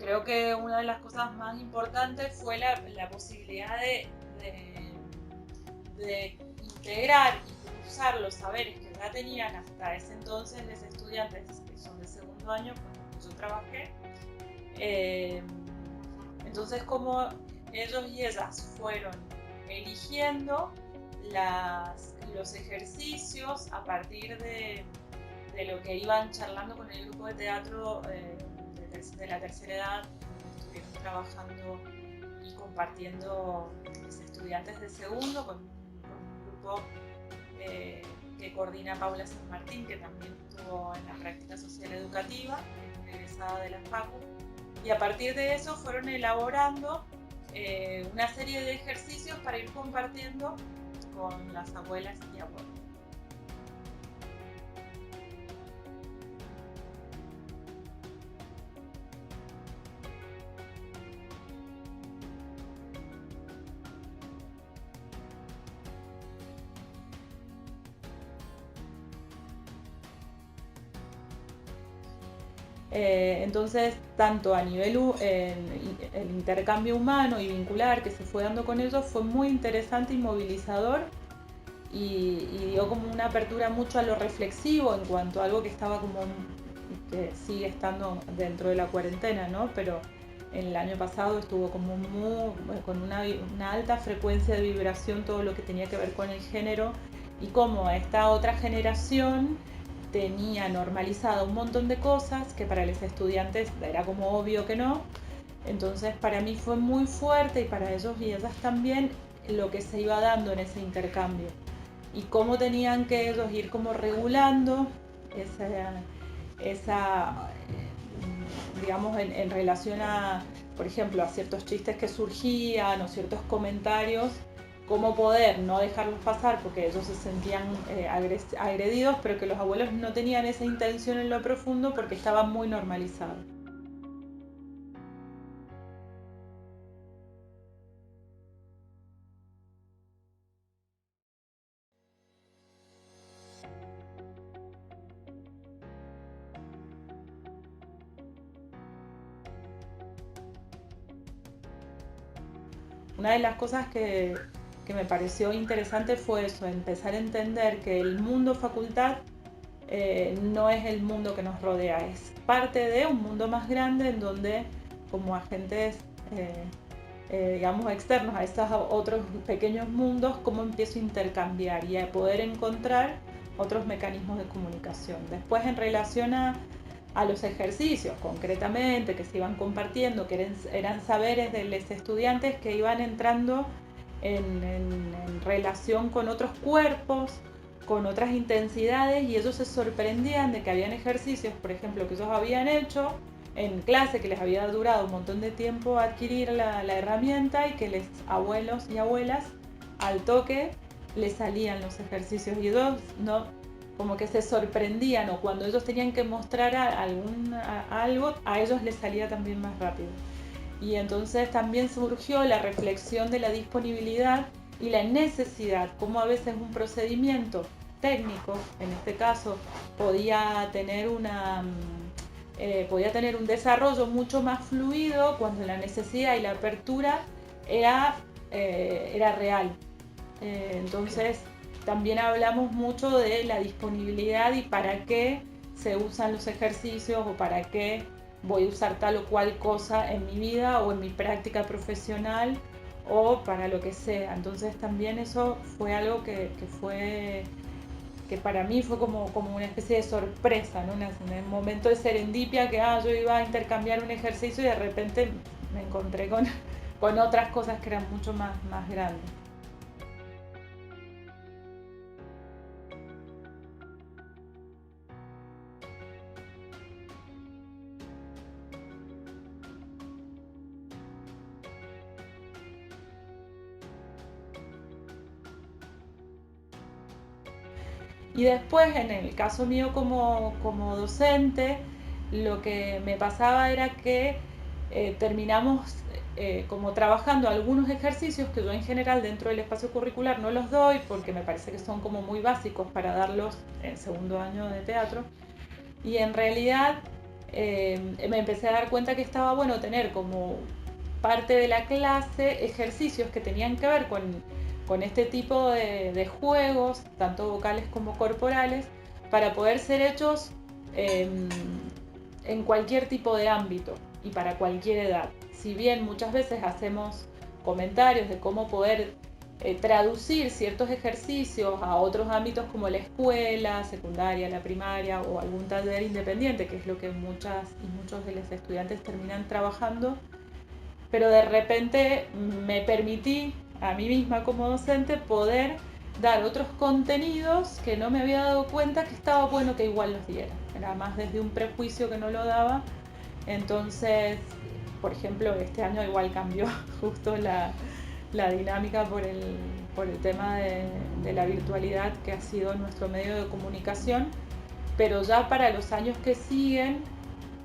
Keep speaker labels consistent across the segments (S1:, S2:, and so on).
S1: creo que una de las cosas más importantes fue la posibilidad de integrar y usar los saberes que ya tenían hasta ese entonces los estudiantes que son de segundo año con los que yo trabajé. Entonces, como ellos y ellas fueron eligiendo los ejercicios a partir de lo que iban charlando con el grupo de teatro de la tercera edad, donde estuvieron trabajando y compartiendo los estudiantes de segundo con un grupo que coordina Paula San Martín, que también estuvo en la práctica social educativa, egresada de la FACU. Y a partir de eso fueron elaborando una serie de ejercicios para ir compartiendo con las abuelas y abuelos. Entonces, tanto a nivel el intercambio humano y vincular que se fue dando con ellos fue muy interesante y movilizador y dio como una apertura mucho a lo reflexivo en cuanto a algo que estaba como que sigue estando dentro de la cuarentena, ¿no? Pero el año pasado estuvo como con una alta frecuencia de vibración todo lo que tenía que ver con el género y cómo esta otra generación tenía normalizado un montón de cosas que para los estudiantes era como obvio que no. Entonces para mí fue muy fuerte y para ellos y ellas también lo que se iba dando en ese intercambio y cómo tenían que ellos ir como regulando esa digamos, en relación a, por ejemplo, a ciertos chistes que surgían o ciertos comentarios, cómo poder no dejarlos pasar porque ellos se sentían agredidos, pero que los abuelos no tenían esa intención en lo profundo porque estaba muy normalizado. Una de las cosas que me pareció interesante fue eso, empezar a entender que el mundo facultad no es el mundo que nos rodea, es parte de un mundo más grande en donde como agentes digamos externos a estos otros pequeños mundos, cómo empiezo a intercambiar y a poder encontrar otros mecanismos de comunicación. Después en relación a los ejercicios concretamente que se iban compartiendo, que eran saberes de los estudiantes que iban entrando en relación con otros cuerpos, con otras intensidades y ellos se sorprendían de que habían ejercicios, por ejemplo, que ellos habían hecho en clase, que les había durado un montón de tiempo adquirir la herramienta y que los abuelos y abuelas al toque les salían los ejercicios y ellos no, como que se sorprendían o cuando ellos tenían que mostrar algo, a ellos les salía también más rápido. Y entonces también surgió la reflexión de la disponibilidad y la necesidad, como a veces un procedimiento técnico, en este caso, podía tener un desarrollo mucho más fluido cuando la necesidad y la apertura era real. Entonces también hablamos mucho de la disponibilidad y para qué se usan los ejercicios o para qué voy a usar tal o cual cosa en mi vida o en mi práctica profesional o para lo que sea. Entonces también eso fue algo que para mí fue como una especie de sorpresa, ¿no? En un momento de serendipia que yo iba a intercambiar un ejercicio y de repente me encontré con otras cosas que eran mucho más grandes. Y después, en el caso mío como docente, lo que me pasaba era que terminamos como trabajando algunos ejercicios que yo en general dentro del espacio curricular no los doy porque me parece que son como muy básicos para darlos en segundo año de teatro. Y en realidad me empecé a dar cuenta que estaba bueno tener como parte de la clase ejercicios que tenían que ver con este tipo de juegos, tanto vocales como corporales, para poder ser hechos eh, en cualquier tipo de ámbito y para cualquier edad. Si bien muchas veces hacemos comentarios de cómo poder traducir ciertos ejercicios a otros ámbitos como la escuela, secundaria, la primaria o algún taller independiente, que es lo que muchas y muchos de los estudiantes terminan trabajando, pero de repente me permití a mí misma como docente poder dar otros contenidos que no me había dado cuenta que estaba bueno que igual los diera. Era más desde un prejuicio que no lo daba. Entonces, por ejemplo, este año igual cambió justo la dinámica por el tema de la virtualidad que ha sido nuestro medio de comunicación, pero ya para los años que siguen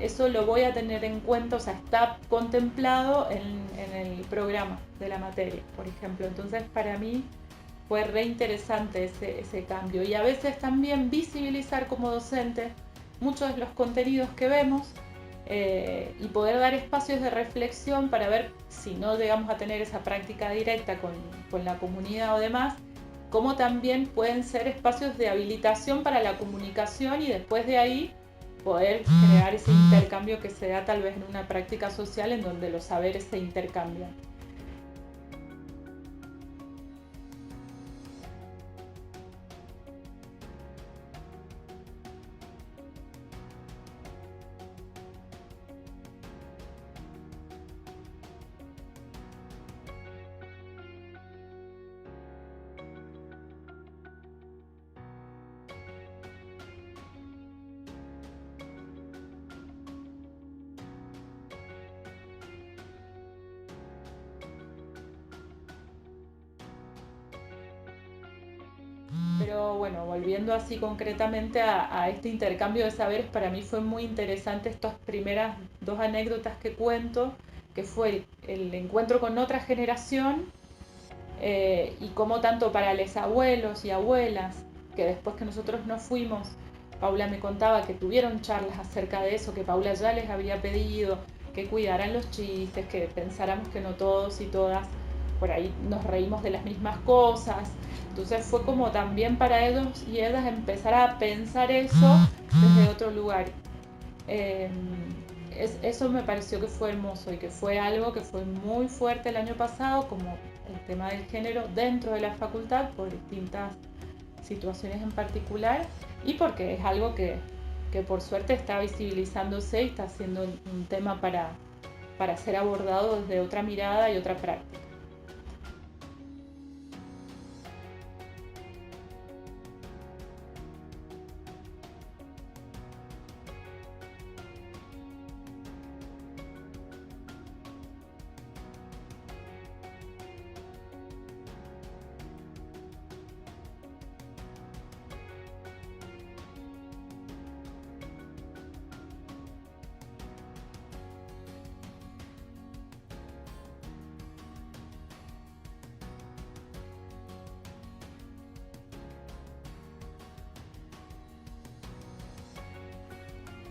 S1: eso lo voy a tener en cuenta, o sea, está contemplado en el programa de la materia, por ejemplo. Entonces, para mí fue re interesante ese cambio. Y a veces también visibilizar como docente muchos de los contenidos que vemos y poder dar espacios de reflexión para ver si no llegamos a tener esa práctica directa con la comunidad o demás, cómo también pueden ser espacios de habilitación para la comunicación y después de ahí poder generar ese intercambio que se da tal vez en una práctica social en donde los saberes se intercambian. Pero bueno, volviendo así concretamente a este intercambio de saberes, para mí fue muy interesante estas primeras dos anécdotas que cuento, que fue el encuentro con otra generación y como tanto para los abuelos y abuelas, que después que nosotros nos fuimos, Paula me contaba que tuvieron charlas acerca de eso, que Paula ya les había pedido que cuidaran los chistes, que pensáramos que no todos y todas por ahí nos reímos de las mismas cosas. Entonces fue como también para ellos y ellas empezar a pensar eso desde otro lugar. Eh, eso me pareció que fue hermoso y que fue algo que fue muy fuerte el año pasado, como el tema del género dentro de la facultad por distintas situaciones en particular y porque es algo que por suerte está visibilizándose y está siendo un tema para ser abordado desde otra mirada y otra práctica.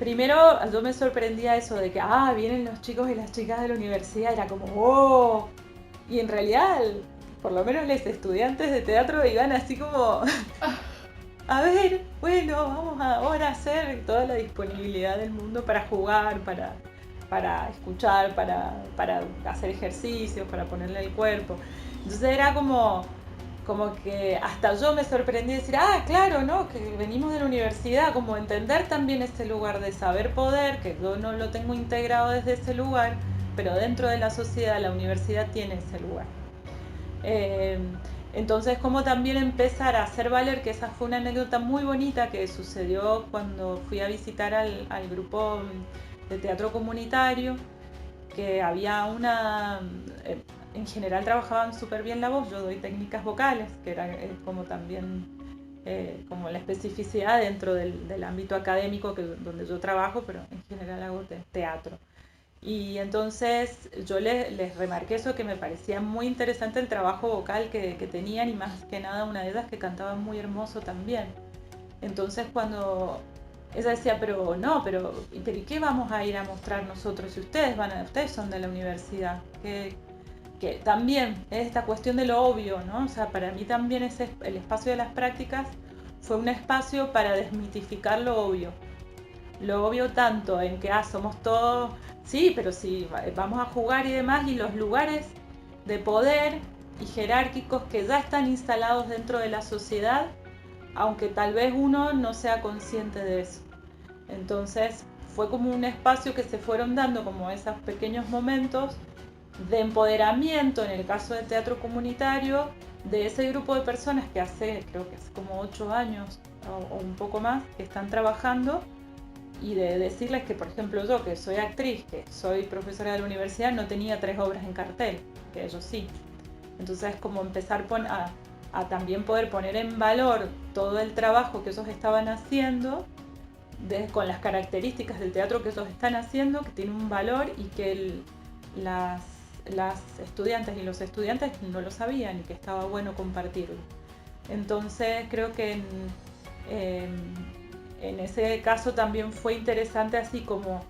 S1: Primero yo me sorprendía eso de que, vienen los chicos y las chicas de la universidad, era como, oh, y en realidad, por lo menos los estudiantes de teatro iban así como, a ver, bueno, vamos ahora a hacer toda la disponibilidad del mundo para jugar, para escuchar, para hacer ejercicios, para ponerle el cuerpo. Entonces era como que hasta yo me sorprendí de decir, claro, ¿no? Que venimos de la universidad, como entender también ese lugar de saber poder, que yo no lo tengo integrado desde ese lugar, pero dentro de la sociedad la universidad tiene ese lugar. Eh, entonces, como también empezar a hacer valer, que esa fue una anécdota muy bonita que sucedió cuando fui a visitar al grupo de teatro comunitario, que había en general trabajaban súper bien la voz, yo doy técnicas vocales, que era como también como la especificidad dentro del ámbito académico donde yo trabajo, pero en general hago teatro. Y entonces yo les remarqué eso, que me parecía muy interesante el trabajo vocal que tenían y más que nada una de ellas que cantaba muy hermoso también. Entonces cuando ella decía, pero no, pero ¿y qué vamos a ir a mostrar nosotros si ustedes son de la universidad? Que también es esta cuestión de lo obvio, ¿no? O sea, para mí también el espacio de las prácticas fue un espacio para desmitificar lo obvio. Lo obvio tanto en que, somos todos, sí, pero sí, vamos a jugar y demás, y los lugares de poder y jerárquicos que ya están instalados dentro de la sociedad, aunque tal vez uno no sea consciente de eso. Entonces fue como un espacio que se fueron dando como esos pequeños momentos de empoderamiento, en el caso del teatro comunitario, de ese grupo de personas que creo que hace como 8 años o un poco más, que están trabajando, y de decirles que, por ejemplo, yo que soy actriz, que soy profesora de la universidad, no tenía 3 obras en cartel, que ellos sí. Entonces, como empezar a también poder poner en valor todo el trabajo que ellos estaban haciendo, con las características del teatro que ellos están haciendo, que tiene un valor y que las estudiantes y los estudiantes no lo sabían y que estaba bueno compartirlo. Entonces creo que en ese caso también fue interesante, así como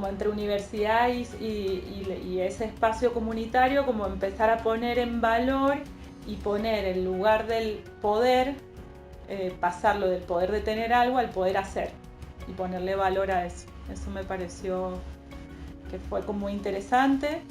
S1: entre universidad y ese espacio comunitario, como empezar a poner en valor y poner el lugar del poder, pasarlo del poder de tener algo al poder hacer y ponerle valor a eso. Eso me pareció que fue como interesante.